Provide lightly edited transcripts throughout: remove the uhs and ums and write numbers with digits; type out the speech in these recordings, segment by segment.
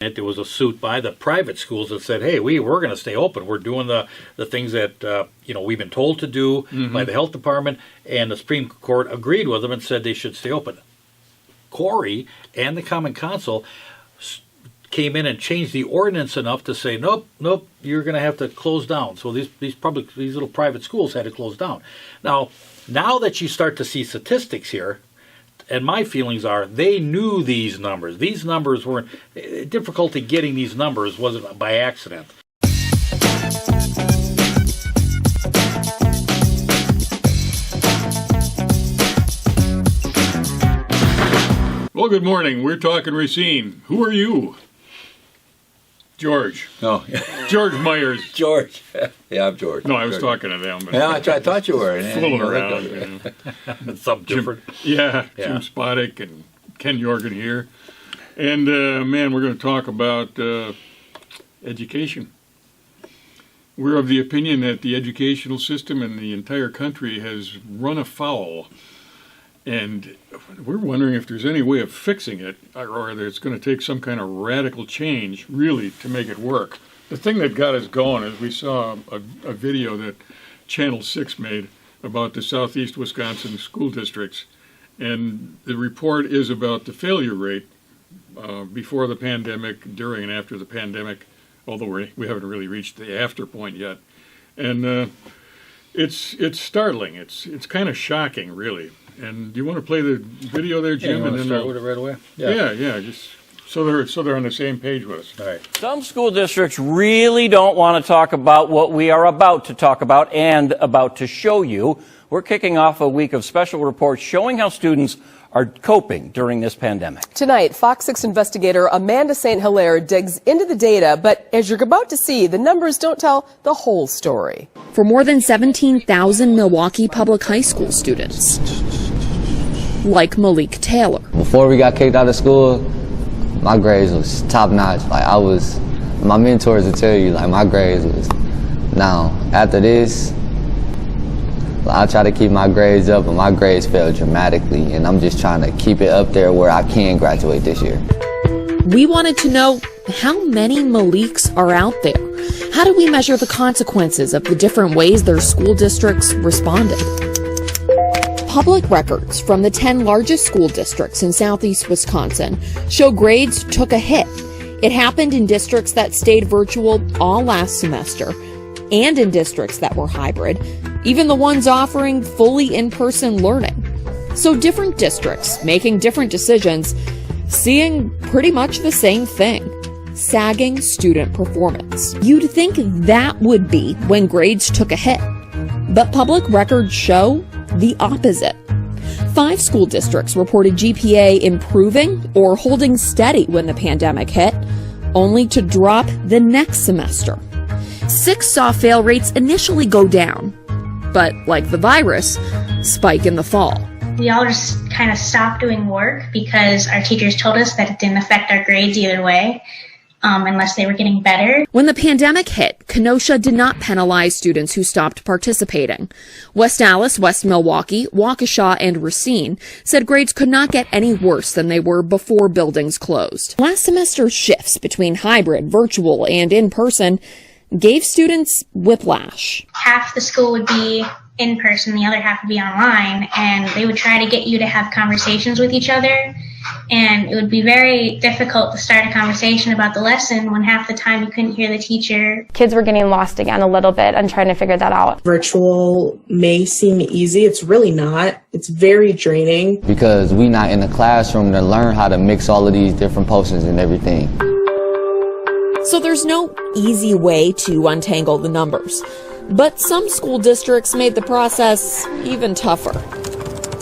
There was a suit by the private schools that said, hey, we're going to stay open. We're doing the things that we've been told to do by the health department, and the Supreme Court agreed with them and said they should stay open. Corey and the Common Council came in and changed the ordinance enough to say, nope, you're going to have to close down. So these little private schools had to close down. Now that you start to see statistics here, and my feelings are they knew these numbers. These numbers weren't difficulty getting these numbers wasn't by accident. Well, good morning. We're talking Racine. Who are you? George. Oh, George Myers. George. Yeah, I'm George. No, I was talking to them. But yeah, I thought you were. Fooling around. Something different. Jim Spodek and Ken Jorgen here. And, man, we're going to talk about education. We're of the opinion that the educational system in the entire country has run afoul. And we're wondering if there's any way of fixing it, or that it's going to take some kind of radical change, really, to make it work. The thing that got us going is we saw a video that Channel 6 made about the southeast Wisconsin school districts. And the report is about the failure rate before the pandemic, during and after the pandemic, although we haven't really reached the after point yet. And it's startling. It's kind of shocking, really. And do you want to play the video there, Jim? You want to start with it right away? Yeah. Just so they're on the same page with us. All right. Some school districts really don't want to talk about what we are about to talk about and about to show you. We're kicking off a week of special reports showing how students are coping during this pandemic. Tonight, Fox 6 investigator Amanda St. Hilaire digs into the data, but as you're about to see, the numbers don't tell the whole story. For more than 17,000 Milwaukee public high school students, like Malik Taylor. Before we got kicked out of school, my grades was top notch. My mentors would tell you, my grades was. Now, after this, I try to keep my grades up, and my grades fell dramatically, and I'm just trying to keep it up there where I can graduate this year. We wanted to know how many Maliks are out there. How do we measure the consequences of the different ways their school districts responded? Public records from the 10 largest school districts in southeast Wisconsin show grades took a hit. It happened in districts that stayed virtual all last semester and in districts that were hybrid, even the ones offering fully in-person learning. So different districts making different decisions, seeing pretty much the same thing: sagging student performance. You'd think that would be when grades took a hit, but public records show the opposite. 5 school districts reported GPA improving or holding steady when the pandemic hit, only to drop the next semester. 6 saw fail rates initially go down, but like the virus, spike in the fall. We all just kind of stopped doing work because our teachers told us that it didn't affect our grades either way, unless they were getting better. When the pandemic hit, Kenosha did not penalize students who stopped participating. West Allis, West Milwaukee, Waukesha, and Racine said grades could not get any worse than they were before buildings closed. Last semester's shifts between hybrid, virtual, and in-person gave students whiplash. Half the school would be in person, the other half would be online, and they would try to get you to have conversations with each other, and it would be very difficult to start a conversation about the lesson when half the time you couldn't hear the teacher. Kids were getting lost again a little bit and trying to figure that out. Virtual may seem easy. It's really not. It's very draining. Because we not in the classroom to learn how to mix all of these different potions and everything. So there's no easy way to untangle the numbers. But some school districts made the process even tougher.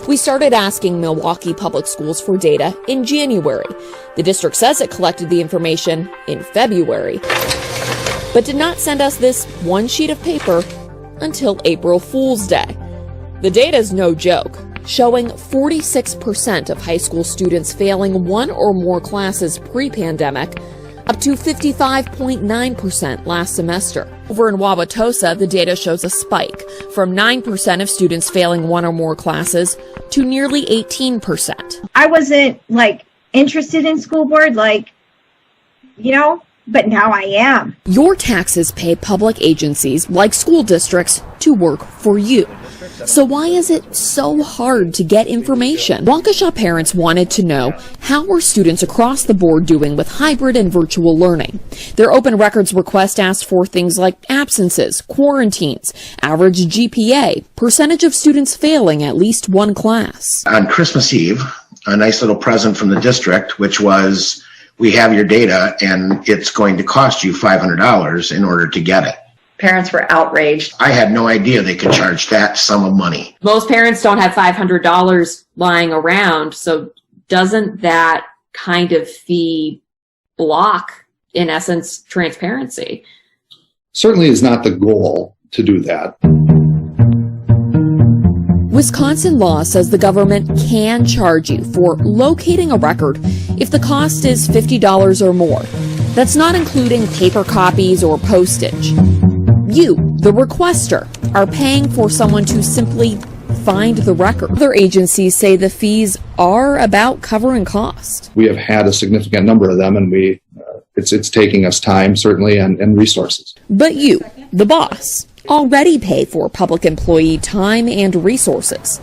We started asking Milwaukee Public Schools for data in January. The district says it collected the information in February, but did not send us this one sheet of paper until April Fool's Day. The data's no joke, showing 46% of high school students failing one or more classes pre-pandemic, up to 55.9% last semester. Over in Wauwatosa, the data shows a spike from 9% of students failing one or more classes to nearly 18%. I wasn't interested in school board. but now I am. Your taxes pay public agencies like school districts to work for you. So why is it so hard to get information? Waukesha parents wanted to know, how are students across the board doing with hybrid and virtual learning? Their open records request asked for things like absences, quarantines, average GPA, percentage of students failing at least one class. On Christmas Eve, a nice little present from the district, which was, we have your data and it's going to cost you $500 in order to get it. Parents were outraged. I had no idea they could charge that sum of money. Most parents don't have $500 lying around, so doesn't that kind of fee block, in essence, transparency? Certainly is not the goal to do that. Wisconsin law says the government can charge you for locating a record if the cost is $50 or more. That's not including paper copies or postage. You, the requester, are paying for someone to simply find the record. Other agencies say the fees are about covering cost. We have had a significant number of them, and it's taking us time, certainly, and resources. But you, the boss, already pay for public employee time and resources.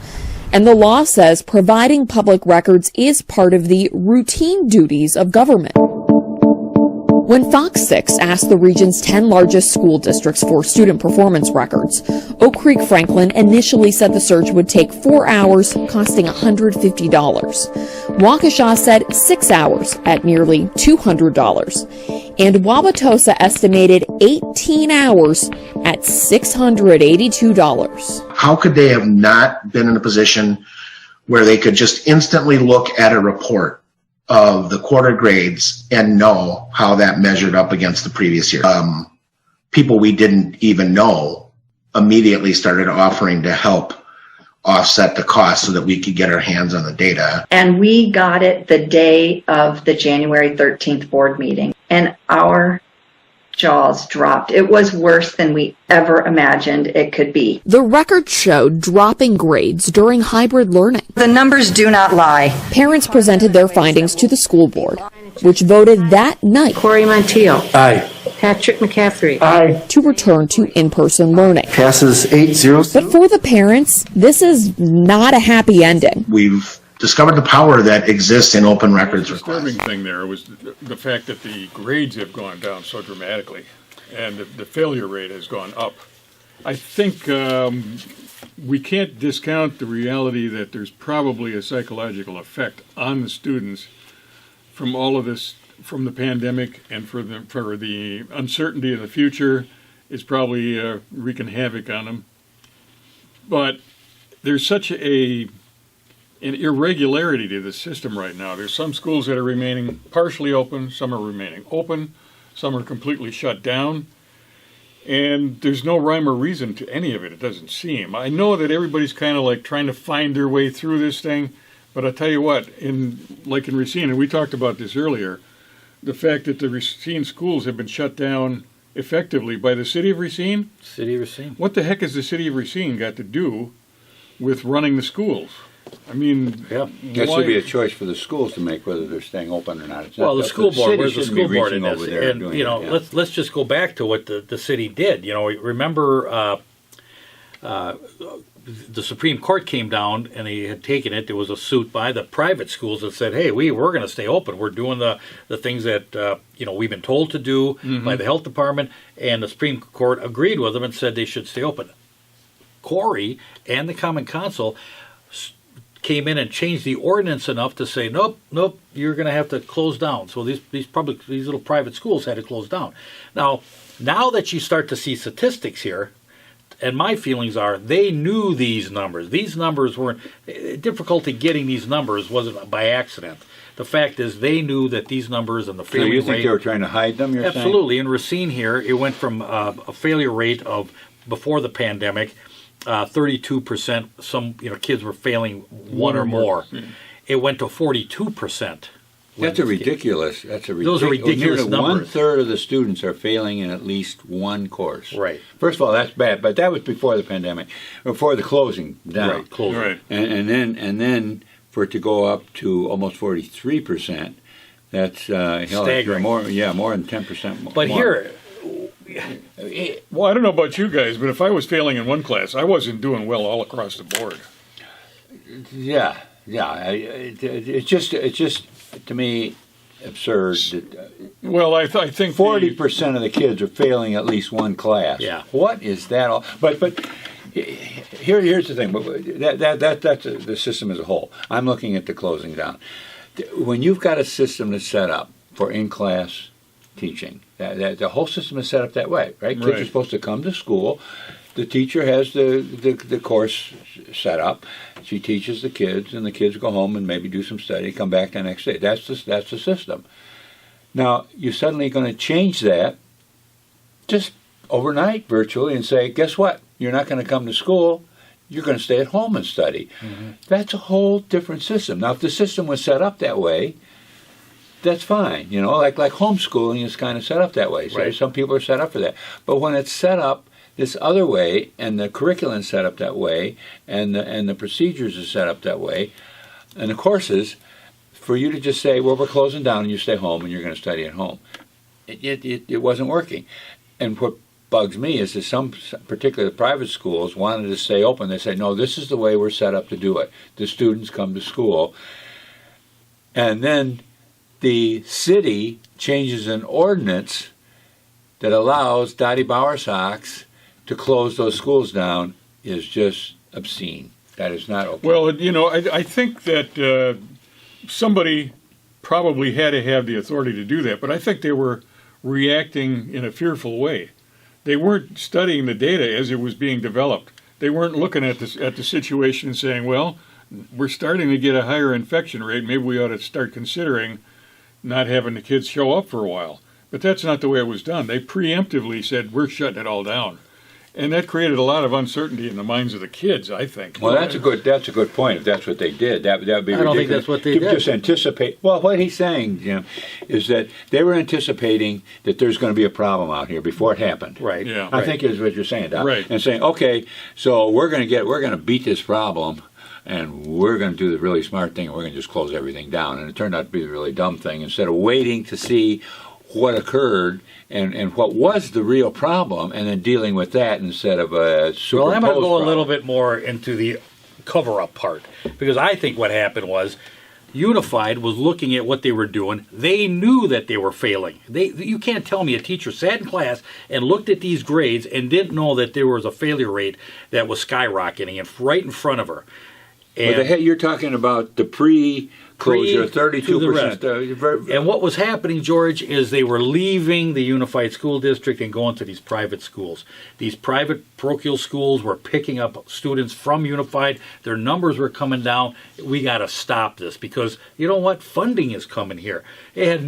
And the law says providing public records is part of the routine duties of government. When Fox 6 asked the region's 10 largest school districts for student performance records, Oak Creek Franklin initially said the search would take 4 hours, costing $150. Waukesha said 6 hours at nearly $200. And Wauwatosa estimated 18 hours at $682. How could they have not been in a position where they could just instantly look at a report of the quarter grades and know how that measured up against the previous year? People we didn't even know immediately started offering to help offset the cost so that we could get our hands on the data. And we got it the day of the January 13th board meeting, and our jaws dropped. It was worse than we ever imagined it could be. The record showed dropping grades during hybrid learning. The numbers do not lie. Parents presented their findings to the school board, which voted that night. Corey Montiel. Aye. Patrick McCaffrey. Aye. To return to in-person learning. Passes 8-0. But for the parents, this is not a happy ending. We've discovered the power that exists in open records requests. The disturbing thing there was the fact that the grades have gone down so dramatically, and the failure rate has gone up. I think we can't discount the reality that there's probably a psychological effect on the students from all of this, from the pandemic, and for the uncertainty of the future is probably wreaking havoc on them. But there's such an irregularity to the system right now. There's some schools that are remaining partially open, some are remaining open, some are completely shut down, and there's no rhyme or reason to any of it, it doesn't seem. I know that everybody's kind of like trying to find their way through this thing, but I'll tell you what, in Racine, and we talked about this earlier, the fact that the Racine schools have been shut down effectively by the city of Racine. City of Racine. What the heck has the city of Racine got to do with running the schools? I mean, yeah, that should be a choice for the schools to make whether they're staying open or not. It's well, the school board, where's the school board in this? Over there and you know, let's just go back to what the city did. You know, remember the Supreme Court came down and they had taken it. There was a suit by the private schools that said, "Hey, we're going to stay open. We're doing the things that we've been told to do by the health department." And the Supreme Court agreed with them and said they should stay open. Corey and the Common Council came in and changed the ordinance enough to say, nope, you're going to have to close down. So these little private schools had to close down. Now that you start to see statistics here, and my feelings are they knew these numbers. These numbers weren't difficulty getting these numbers wasn't by accident. The fact is they knew that these numbers and the failure rate. So you think they were trying to hide them? You're absolutely. saying? In Racine here, it went from a failure rate of before the pandemic. 32%. Some kids were failing one or more. It went to 42%. That's ridiculous. Those are ridiculous numbers. 1/3 of the students are failing in at least one course. Right. First of all, that's bad. But that was before the pandemic, before the closing down. Right. Closing. Right. And then for it to go up to almost 43%. That's Staggering. more than 10%. But more. here, Well, I don't know about you guys, but if I was failing in one class, I wasn't doing well all across the board. Yeah. It's just to me absurd that Well, I think 40% of the kids are failing at least one class. Yeah. What is that all? But here's the thing. That's the system as a whole. I'm looking at the closing down. When you've got a system that's set up for in-class teaching, the whole system is set up that way, right? Kids are supposed to come to school. The teacher has the course set up. She teaches the kids, and the kids go home and maybe do some study, come back the next day. That's the system. Now, you're suddenly going to change that just overnight, virtually, and say, guess what? You're not going to come to school. You're going to stay at home and study. Mm-hmm. That's a whole different system. Now, if the system was set up that way, that's fine. You know, like homeschooling is kind of set up that way. So some people are set up for that. But when it's set up this other way, and the curriculum is set up that way, and the procedures are set up that way, and the courses, for you to just say, well, we're closing down and you stay home and you're going to study at home, it wasn't working. And what bugs me is that some particular private schools wanted to stay open. They say, no, this is the way we're set up to do it. The students come to school. And then the city changes an ordinance that allows Dottie Bowersox to close those schools down is just obscene. That is not okay. Well, you know, I think that somebody probably had to have the authority to do that, but I think they were reacting in a fearful way. They weren't studying the data as it was being developed. They weren't looking at the situation and saying, well, we're starting to get a higher infection rate. Maybe we ought to start considering not having the kids show up for a while. But that's not the way it was done. They preemptively said, we're shutting it all down. And that created a lot of uncertainty in the minds of the kids, I think. Well, that's a good point. If that's what they did, that would be ridiculous. I don't think that's what they did. Just anticipate. Well, what he's saying, Jim, is that they were anticipating that there's going to be a problem out here before it happened. Right. Yeah. I think is what you're saying, Doc. Right. And saying, okay, so we're going to beat this problem, and we're going to do the really smart thing, and we're going to just close everything down. And it turned out to be the really dumb thing. Instead of waiting to see what occurred and what was the real problem, and then dealing with that instead of a superimposed well, I'm going to go problem. a little bit more into the cover-up part, because I think what happened was Unified was looking at what they were doing. They knew that they were failing. You can't tell me a teacher sat in class and looked at these grades and didn't know that there was a failure rate that was skyrocketing right in front of her. And you're talking about the pre-closure, 32%. And what was happening, George, is they were leaving the Unified School District and going to these private schools. These private parochial schools were picking up students from Unified. Their numbers were coming down. We got to stop this because, you know what, funding is coming here. They had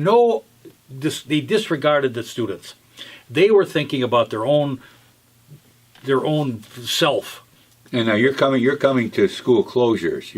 they disregarded the students. They were thinking about their own self. And now you're coming to school closures.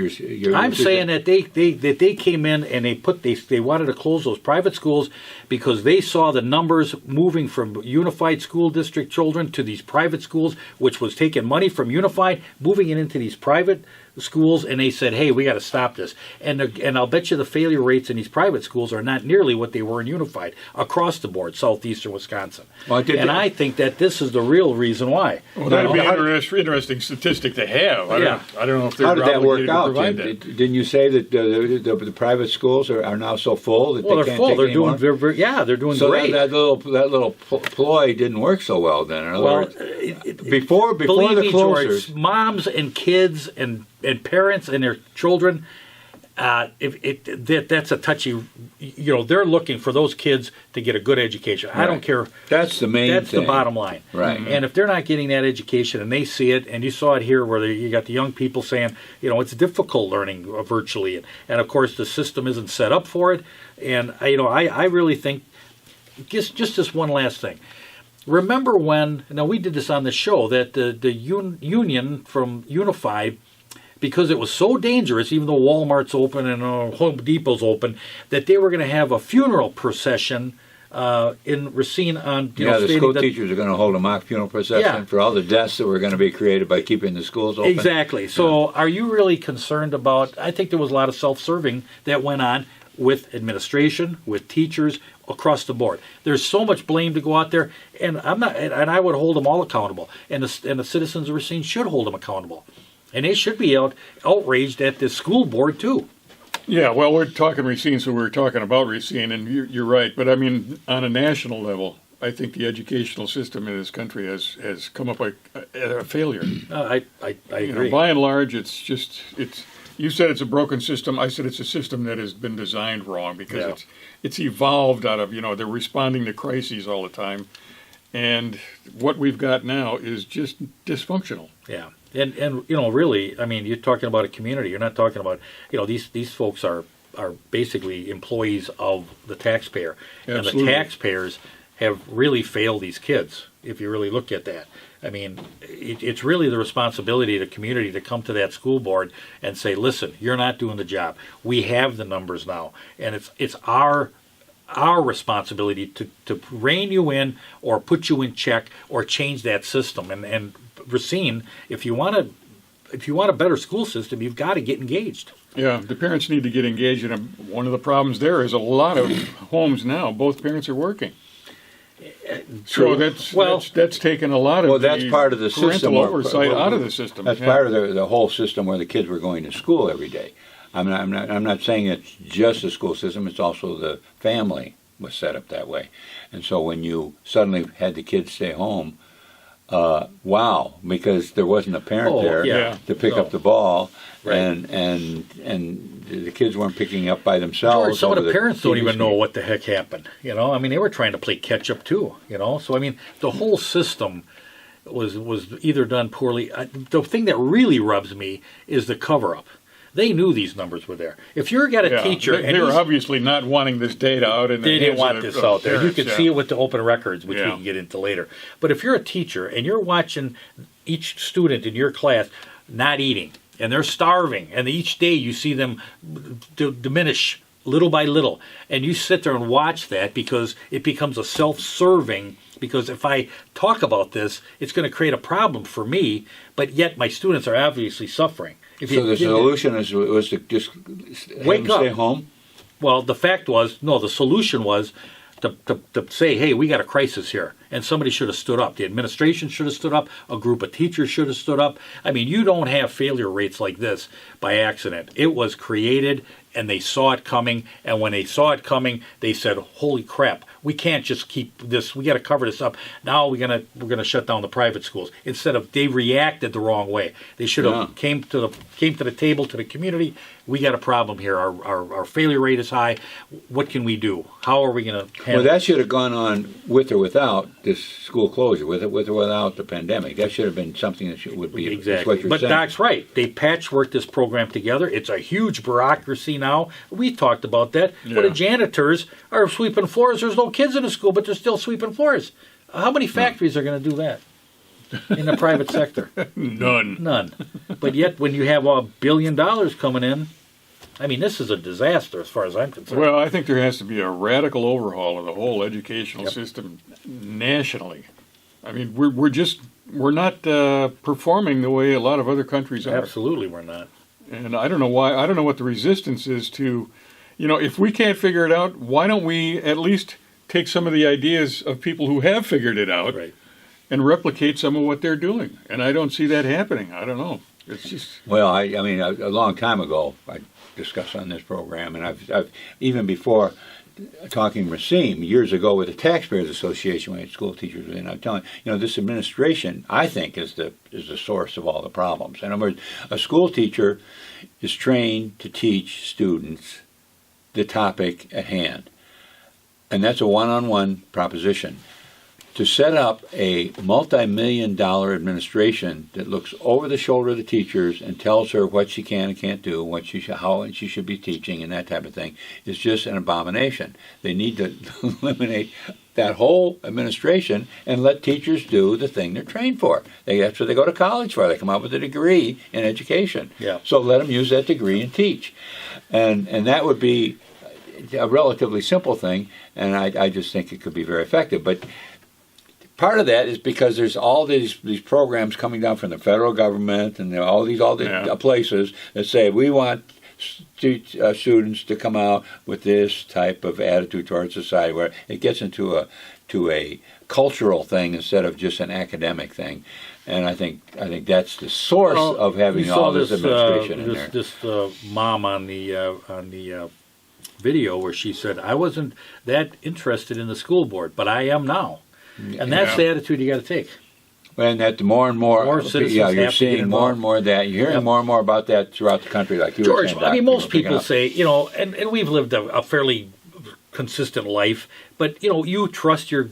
I'm saying that they came in and they wanted to close those private schools because they saw the numbers moving from Unified School District children to these private schools, which was taking money from Unified, moving it into these private schools, and they said, hey, we got to stop this. And I'll bet you the failure rates in these private schools are not nearly what they were in Unified across the board, southeastern Wisconsin. Well, I think that this is the real reason why. Well, that would be an interesting statistic to have. I don't know if they're how did that work out? Didn't you say that the private schools are now so full that they're can't full. Take They're anymore? they're doing so great. That little ploy didn't work so well then. In other words, before believe the me, closures, George, moms and kids and parents and their children, that's a touchy. They're looking for those kids to get a good education. Right. I don't care. That's the main. That's thing. the bottom line. Right. And if they're not getting that education and they see it, and you saw it here where you got the young people saying, it's difficult learning virtually, and of course the system isn't set up for it. And I really think just this one last thing. Remember when? Now we did this on the show that the union from Unified, because it was so dangerous, even though Walmart's open and Home Depot's open, that they were going to have a funeral procession in Racine on. The school teachers are going to hold a mock funeral procession for all the deaths that were going to be created by keeping the schools open. Exactly. So, are you really concerned about? I think there was a lot of self-serving that went on. with administration, with teachers, across the board. There's so much blame to go out there, and I would hold them all accountable, and the citizens of Racine should hold them accountable, and they should be outraged at the school board too. Yeah, well, we're talking Racine, so we're talking about Racine, and you're right. But I mean, on a national level, I think the educational system in this country has come up a failure. I agree. By and large, it's you said it's a broken system. I said it's a system that has been designed wrong because it's evolved out of, they're responding to crises all the time. And what we've got now is just dysfunctional. Yeah. And really, I mean, you're talking about a community. You're not talking about, these folks are basically employees of the taxpayer. Absolutely. And the taxpayers have really failed these kids, if you really look at that. I mean, it's really the responsibility of the community to come to that school board and say, listen, you're not doing the job. We have the numbers now, and it's our responsibility to rein you in or put you in check or change that system. And Racine, if you want a better school system, you've got to get engaged. Yeah, the parents need to get engaged, and one of the problems there is a lot of homes now, both parents are working. So that's taken a lot of that's part of the system oversight out of the system. That's part of the whole system where the kids were going to school every day. I'm not saying it's just the school system. It's also the family was set up that way, and so when you suddenly had the kids stay home, because there wasn't a parent there to pick up the ball, and the kids weren't picking up by themselves. George, some of the parents don't even know screen. what the heck happened. I mean, they were trying to play catch up too. So I mean, the whole system was either done poorly. The thing that really rubs me is the cover up. They knew these numbers were there. If you've got a teacher, they were obviously not wanting this data out in the they didn't want hands this of out there. You parents, could see it with the open records, which we can get into later. But if you're a teacher and you're watching each student in your class not eating, and they're starving, and each day you see them diminish little by little, and you sit there and watch that because it becomes a self-serving, because if I talk about this, it's going to create a problem for me, but yet my students are obviously suffering. So the solution was to just wake up, stay home? Well, the solution was to say, hey, we got a crisis here, and somebody should have stood up. The administration should have stood up. A group of teachers should have stood up. I mean, you don't have failure rates like this by accident. It was created, and they saw it coming, and when they saw it coming, they said, holy crap, we can't just keep this, we got to cover this up. Now we're gonna shut down the private schools. Instead of, they reacted the wrong way. They should have came to the table, to the community. We got a problem here. Our failure rate is high. What can we do? How are we going to handle that should have gone on with or without this school closure, with or without the pandemic. That should have been something that would be exactly. What you're but saying. Doc's right. They patchworked this program together. It's a huge bureaucracy now. We talked about that. Yeah. But the janitors are sweeping floors. There's no kids in the school, but they're still sweeping floors. How many factories are going to do that in the private sector? None. But yet, when you have $1 billion coming in, I mean, this is a disaster as far as I'm concerned. Well, I think there has to be a radical overhaul of the whole educational system nationally. I mean, we're not performing the way a lot of other countries are. Absolutely, we're not. And I don't know why. I don't know what the resistance is to, if we can't figure it out, why don't we at least take some of the ideas of people who have figured it out and replicate some of what they're doing? And I don't see that happening. I don't know. It's just I mean, a long time ago, I discussed on this program, and I've even before talking Racine years ago with the Taxpayers Association when I had school teachers, and I'm telling this administration, I think, is the source of all the problems. In other words, a school teacher is trained to teach students the topic at hand, and that's a one-on-one proposition. To set up a multi-million-dollar administration that looks over the shoulder of the teachers and tells her what she can and can't do, how she should be teaching, and that type of thing is just an abomination. They need to eliminate that whole administration and let teachers do the thing they're trained for. That's what they go to college for. They come out with a degree in education. Yeah. So let them use that degree and teach, and that would be a relatively simple thing, and I just think it could be very effective. But part of that is because there's all these programs coming down from the federal government and all these places that say we want students to come out with this type of attitude towards society, where it gets into a cultural thing instead of just an academic thing. And I think that's the source of having all this administration in there. This mom on the video where she said, "I wasn't that interested in the school board, but I am now," and that's the attitude you got to take. And that more and more citizens you're seeing more and more of that. You're hearing more and more about that throughout the country, like you were George, saying. I mean, most people say, and we've lived a fairly consistent life, but you trust you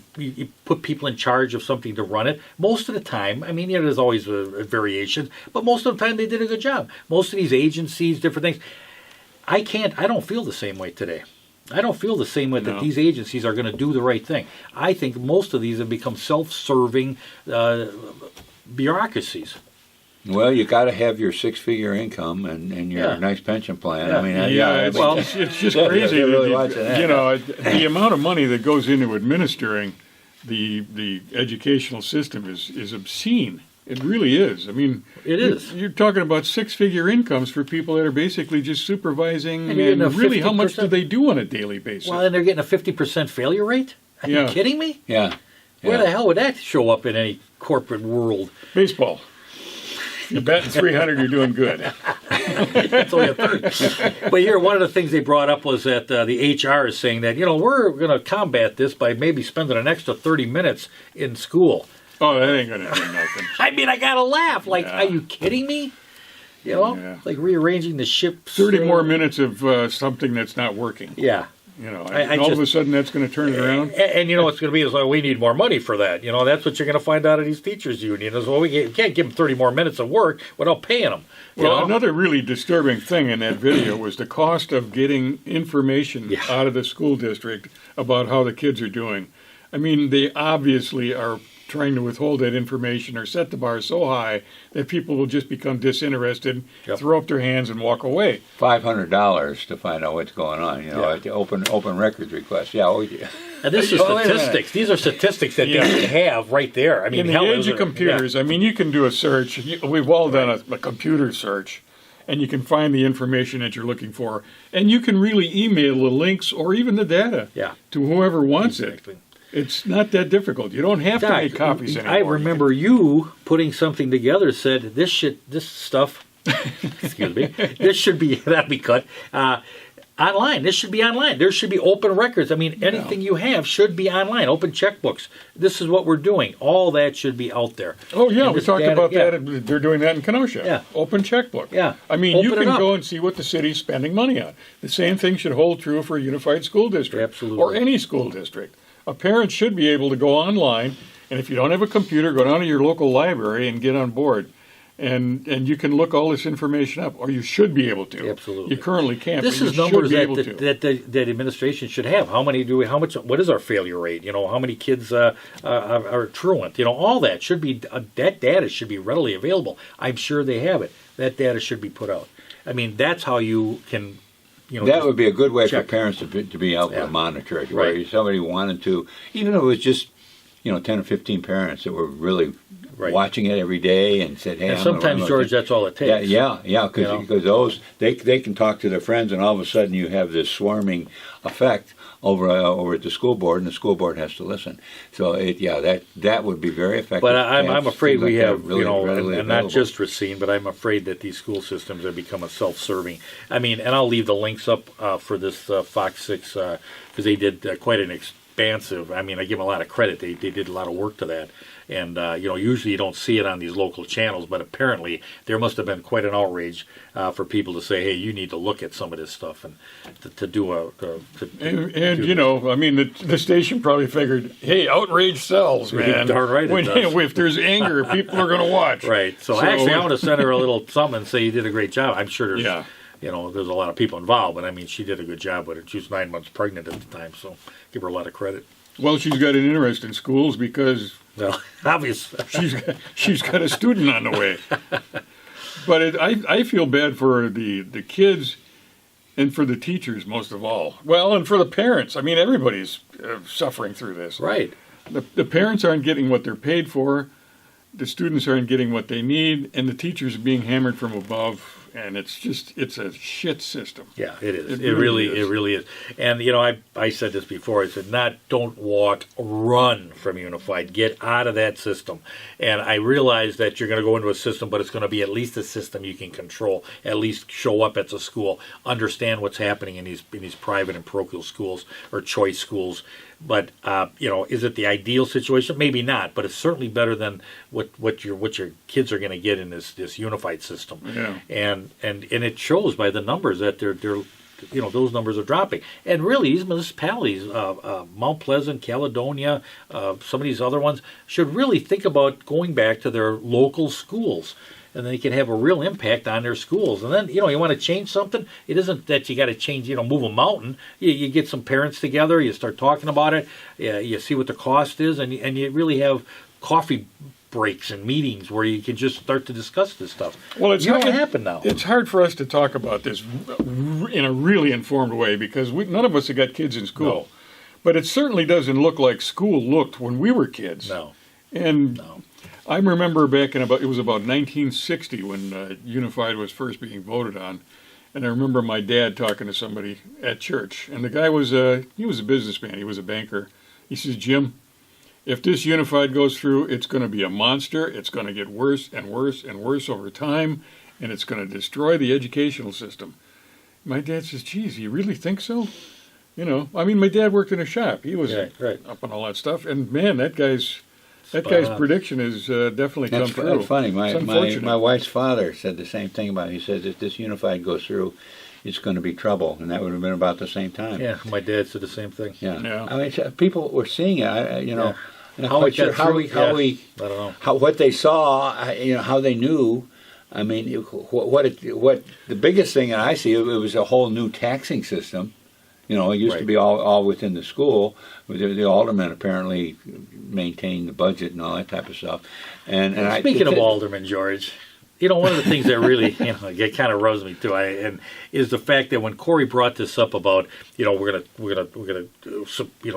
put people in charge of something to run it. Most of the time, I mean, there's always a variation, but most of the time they did a good job. Most of these agencies, different things. I don't feel the same way today. I don't feel the same way that these agencies are going to do the right thing. I think most of these have become self-serving bureaucracies. Well, you got to have your 6-figure income and your nice pension plan. Yeah. I mean, it's just crazy. The amount of money that goes into administering the educational system is obscene. It really is. I mean, it is. You're talking about 6-figure incomes for people that are basically just supervising, and really, how much do they do on a daily basis? Well, and they're getting a 50% failure rate? Are you kidding me? Yeah. Where the hell would that show up in any corporate world? Baseball. You're batting 300, you're doing good. That's only a third. But here, one of the things they brought up was that the HR is saying that, we're going to combat this by maybe spending an extra 30 minutes in school. Oh, that ain't going to do nothing. I mean, I got to laugh. Like, are you kidding me? Like rearranging the ship. 30 more minutes of something that's not working. Yeah. All of a sudden that's going to turn it around. And what's going to be is we need more money for that. That's what you're going to find out of these teachers' unions. Well, we can't give them 30 more minutes of work without paying them. Well, another really disturbing thing in that video was the cost of getting information out of the school district about how the kids are doing. I mean, they obviously are trying to withhold that information or set the bar so high that people will just become disinterested, throw up their hands, and walk away. $500 to find out what's going on, at the open records request. And this is statistics. These are statistics that they have right there. I mean, in the age of computers, I mean, you can do a search. We've all done a computer search, and you can find the information that you're looking for. And you can really email the links or even the data to whoever wants it. It's not that difficult. You don't have to make copies anymore. I remember you putting something together, said this stuff, excuse me, that'd be cut, online. This should be online. There should be open records. I mean, anything you have should be online. Open checkbooks. This is what we're doing. All that should be out there. Oh, yeah, we talked about that. They're doing that in Kenosha. Yeah. Open checkbook. Yeah. I mean, you can go and see what the city's spending money on. The same thing should hold true for a unified school district. Absolutely. Or any school district. A parent should be able to go online, and if you don't have a computer, go down to your local library and get on board. And you can look all this information up, or you should be able to. Absolutely. You currently can't. This but is you numbers should be that the administration should have. How many do we? How much? What is our failure rate? How many kids are truant? All that should be. That data should be readily available. I'm sure they have it. That data should be put out. I mean, that's how you can. That would be a good way for parents to be able to monitor it. Where somebody wanted to, even if it was just 10 or 15 parents that were really watching it every day and said, "Hey." And sometimes, George, that's all it takes. Because those they can talk to their friends, and all of a sudden you have this swarming effect over at the school board, and the school board has to listen. So that would be very effective. But I'm afraid we have and not available. Just Racine, but I'm afraid that these school systems have become a self-serving. I mean, and I'll leave the links up for this Fox 6 because they did quite an expansive. I mean, I give them a lot of credit. They did a lot of work to that. And, usually you don't see it on these local channels, but apparently there must have been quite an outrage for people to say, hey, you need to look at some of this stuff and to do a... I mean, the station probably figured, hey, outrage sells, man. Darn right it does. If there's anger, people are going to watch. Right. So actually, I want to send her a little something and say you did a great job. I'm sure there's... there's a lot of people involved, but I mean, she did a good job with it. She was 9 months pregnant at the time, so give her a lot of credit. Well, she's got an interest in schools because... Well, obviously. she's got a student on the way. But I feel bad for the kids and for the teachers most of all. Well, and for the parents. I mean, everybody's suffering through this. Right. The parents aren't getting what they're paid for. The students aren't getting what they need. And the teachers are being hammered from above. and it's a shit system. Yeah, it is. It really is. And I said this before. I said, don't walk, run from Unified. Get out of that system. And I realize that you're going to go into a system, but it's going to be at least a system you can control. At least show up at the school, understand what's happening in these private and parochial schools or choice schools. But is it the ideal situation? Maybe not, but it's certainly better than what your kids are going to get in this unified system. Yeah. And it shows by the numbers that they're those numbers are dropping. And really, these municipalities, Mount Pleasant, Caledonia, some of these other ones, should really think about going back to their local schools. And then they can have a real impact on their schools. And then, you want to change something. It isn't that you got to change, move a mountain. You get some parents together, you start talking about it, you see what the cost is, and you really have coffee breaks and meetings where you can just start to discuss this stuff. Well, it's not going to happen now. It's hard for us to talk about this in a really informed way because none of us have got kids in school. No. But it certainly doesn't look like school looked when we were kids. No. And I remember back it was about 1960 when Unified was first being voted on, and I remember my dad talking to somebody at church, and the guy was a businessman, he was a banker. He says, Jim, if this Unified goes through, it's going to be a monster. It's going to get worse and worse and worse over time, and it's going to destroy the educational system. My dad says, geez, you really think so? My dad worked in a shop. He was up on all that stuff, and man, that guy's prediction has definitely come true. That's funny. My wife's father said the same thing about it. He said if this Unified goes through, it's going to be trouble, and that would have been about the same time. Yeah, my dad said the same thing. Yeah. I mean, people were seeing it. What they saw, how they knew. I mean, what the biggest thing that I see, it was a whole new taxing system. It used to be all within the school. The aldermen apparently maintained the budget and all that type of stuff. And speaking of aldermen, George, one of the things that really it kind of rubs me too, is the fact that when Corey brought this up about we're gonna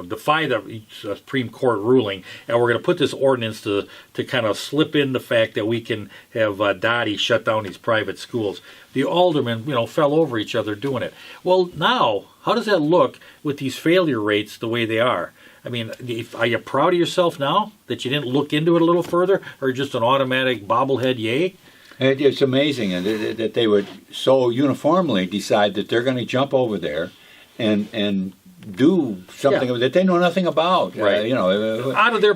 defy the Supreme Court ruling, and we're gonna put this ordinance to kind of slip in the fact that we can have Dottie shut down these private schools. The aldermen fell over each other doing it. Well, now how does that look with these failure rates the way they are? I mean, are you proud of yourself now that you didn't look into it a little further, or just an automatic bobblehead yay? It's amazing that they would so uniformly decide that they're going to jump over there and do something that they know nothing about. Right. Out of their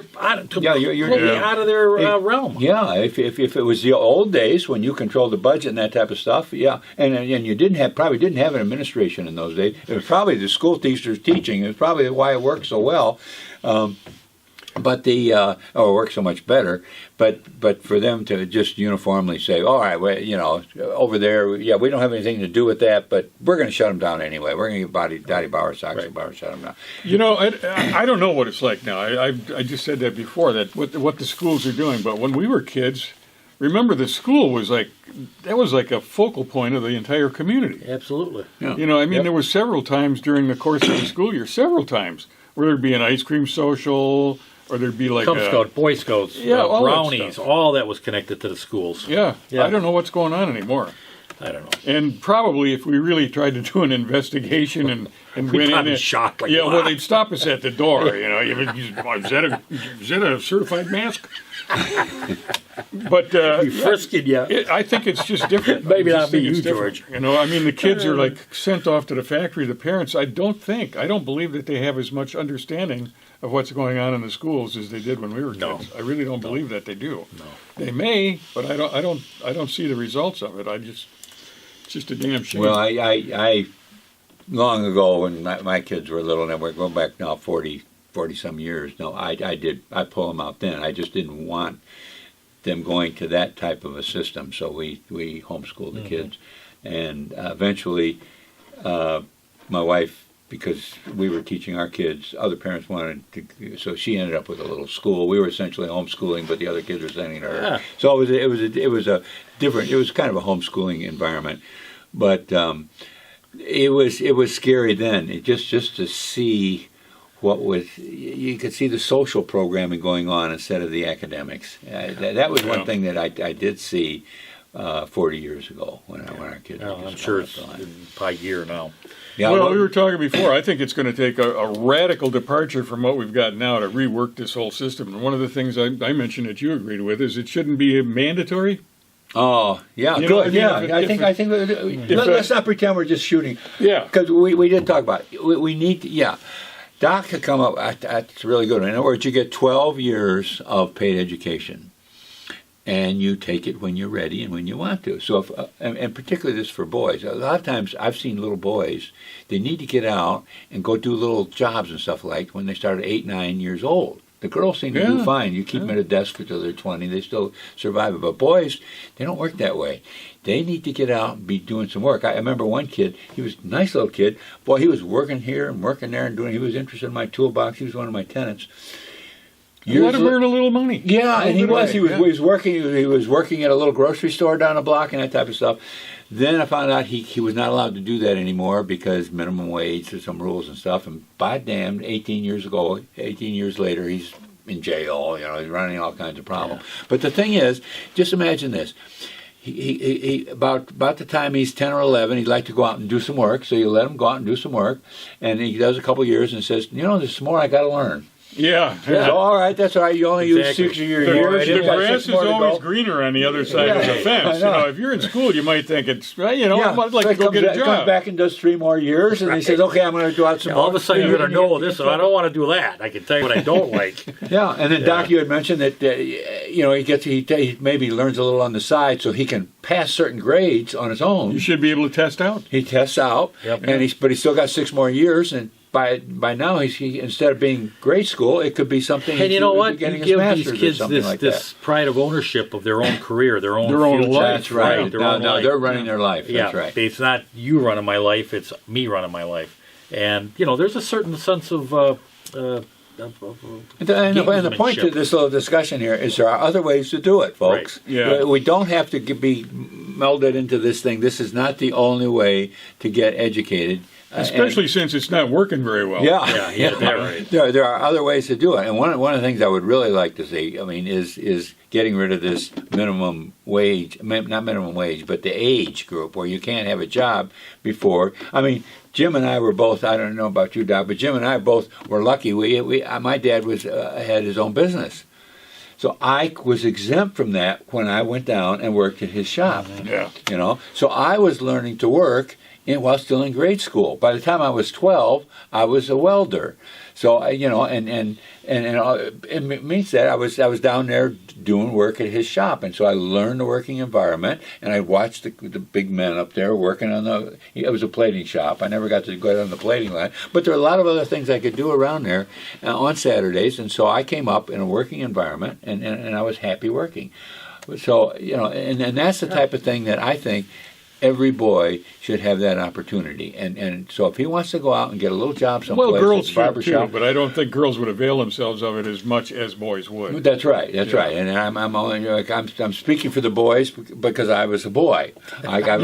realm. Yeah. If it was the old days when you controlled the budget and that type of stuff, and you probably didn't have an administration in those days. It was probably the school teachers teaching. It was probably why it worked so well. But it works so much better. But for them to just uniformly say, all right, well, over there, we don't have anything to do with that, but we're going to shut them down anyway. We're going to get Dottie Bauer, Sox and Bauer, shut them down. I don't know what it's like now. I just said that before, that what the schools are doing. But when we were kids, remember the school was like a focal point of the entire community. Absolutely. Yeah. There were several times during the course of the school year, where there'd be an ice cream social. Or there'd be like Cub Scout, Boy Scouts, brownies, that all that was connected to the schools. Yeah. I don't know what's going on anymore. I don't know. And probably if we really tried to do an investigation and we'd went in, shocked. They'd stop us at the door. Is that a certified mask? But frisking you. I think it's just different. Maybe not me, George. The kids are like sent off to the factory. The parents, I don't believe that they have as much understanding of what's going on in the schools as they did when we were kids. I really don't believe that they do. No. They may, but I don't see the results of it. It's just a damn shame. Well, I long ago when my kids were little, and we're going back now 40 some years. No, I pull them out then. I just didn't want them going to that type of a system, so we homeschooled the kids, and eventually, my wife, because we were teaching our kids, other parents wanted to, so she ended up with a little school. We were essentially homeschooling, but the other kids were sending her. Yeah. So it was kind of a homeschooling environment, but it was scary then. Just to see you could see the social programming going on instead of the academics. That was one thing that I did see 40 years ago when our kids. Well, were I'm just sure going it's up the line. probably a year now. Yeah, Well, we were talking before. I think it's going to take a radical departure from what we've got now to rework this whole system. And one of the things I mentioned that you agreed with is it shouldn't be mandatory. Oh, yeah, You know what good. I mean? Yeah, I think. Let's not pretend we're just shooting. Yeah. Because we did talk about it. We need to, yeah. Doc could come up, that's really good. In other words, you get 12 years of paid education, and you take it when you're ready and when you want to. So, if, and particularly this for boys. A lot of times I've seen little boys, they need to get out and go do little jobs and stuff like when they start at 8, 9 years old. The girls seem to do fine. You keep them at a desk until they're 20, they still survive it. But boys, they don't work that way. They need to get out and be doing some work. I remember one kid, he was a nice little kid. Boy, he was working here and working there and he was interested in my toolbox. He was one of my tenants. You let him earn a little money. Yeah, and he was working at a little grocery store down the block and that type of stuff. Then I found out he was not allowed to do that anymore because minimum wage, there's some rules and stuff. And by damn, 18 years later, he's in jail. He's running all kinds of problems. Yeah. But the thing is, just imagine this. He about the time he's 10 or 11, he'd like to go out and do some work. So you let him go out and do some work. And he does a couple years and says, there's some more I got to learn. Yeah. So, all right, that's all right. You only use 6 of your years. The grass is always greener on the other side of the fence. If you're in school, you might think it's, I'd like to go get a job. Comes back and does 3 more years, and he says, okay, I'm going to go out some more. All of a sudden, you're going to know this, so I don't want to do that. I can tell you what I don't like. Yeah, and then Doc, you had mentioned that, he maybe learns a little on the side so he can pass certain grades on his own. You should be able to test out. He tests out, but he's still got 6 more years, and by now, he instead of being grade school, it could be something. And you know what? You give these kids like this pride of ownership of their own career, their own life. That's right. Now they're running their life. That's right. It's not you running my life; it's me running my life. And there's a certain sense of. And the point to this little discussion here is there are other ways to do it, folks. Right. Yeah. We don't have to be melded into this thing. This is not the only way to get educated. Especially since it's not working very well. Right. There are other ways to do it, and one of the things I would really like to see, is getting rid of this minimum wage, not minimum wage, but the age group where you can't have a job before. Jim and I were both, I don't know about you, Doc, but Jim and I both were lucky. My dad had his own business. So I was exempt from that when I went down and worked at his shop. Yeah. So I was learning to work while still in grade school. By the time I was 12, I was a welder. So and it means that I was down there doing work at his shop, and so I learned the working environment, and I watched the big men up there working on it was a plating shop. I never got to go down the plating line, but there are a lot of other things I could do around there on Saturdays, and so I came up in a working environment, and I was happy working. So and that's the type of thing that I think every boy should have that opportunity, and so if he wants to go out and get a little job someplace, well, girls should too, shop, but I don't think girls would avail themselves of it as much as boys would. That's right. Right. And I'm speaking for the boys because I was a boy. I'm not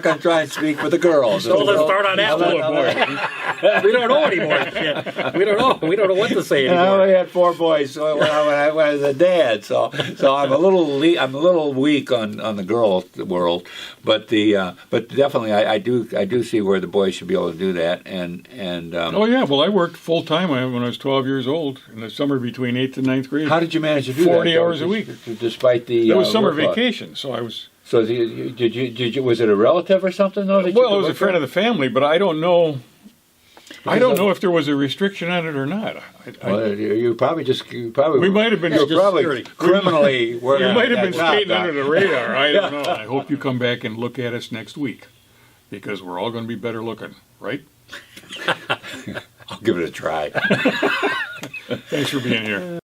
going to try and speak for the girls. So let's start on that one. We don't know anymore. We don't know what to say anymore. I only had 4 boys when I was a dad, so I'm a little weak on the girl world, but definitely I do see where the boys should be able to do that, and well, I worked full time when I was 12 years old in the summer between 8th and 9th grade. How did you manage to do 40 that? 40 hours a week, despite the. It was summer vacation, so I was. So did you? Was it a relative or something though? Well, it was a friend of the family, but I don't know. I don't know if there was a restriction on it or not. You probably. We might have been. You're probably criminally. We might have been skating under the radar. I don't know. I hope you come back and look at us next week, because we're all going to be better looking, right? I'll give it a try. Thanks for being here.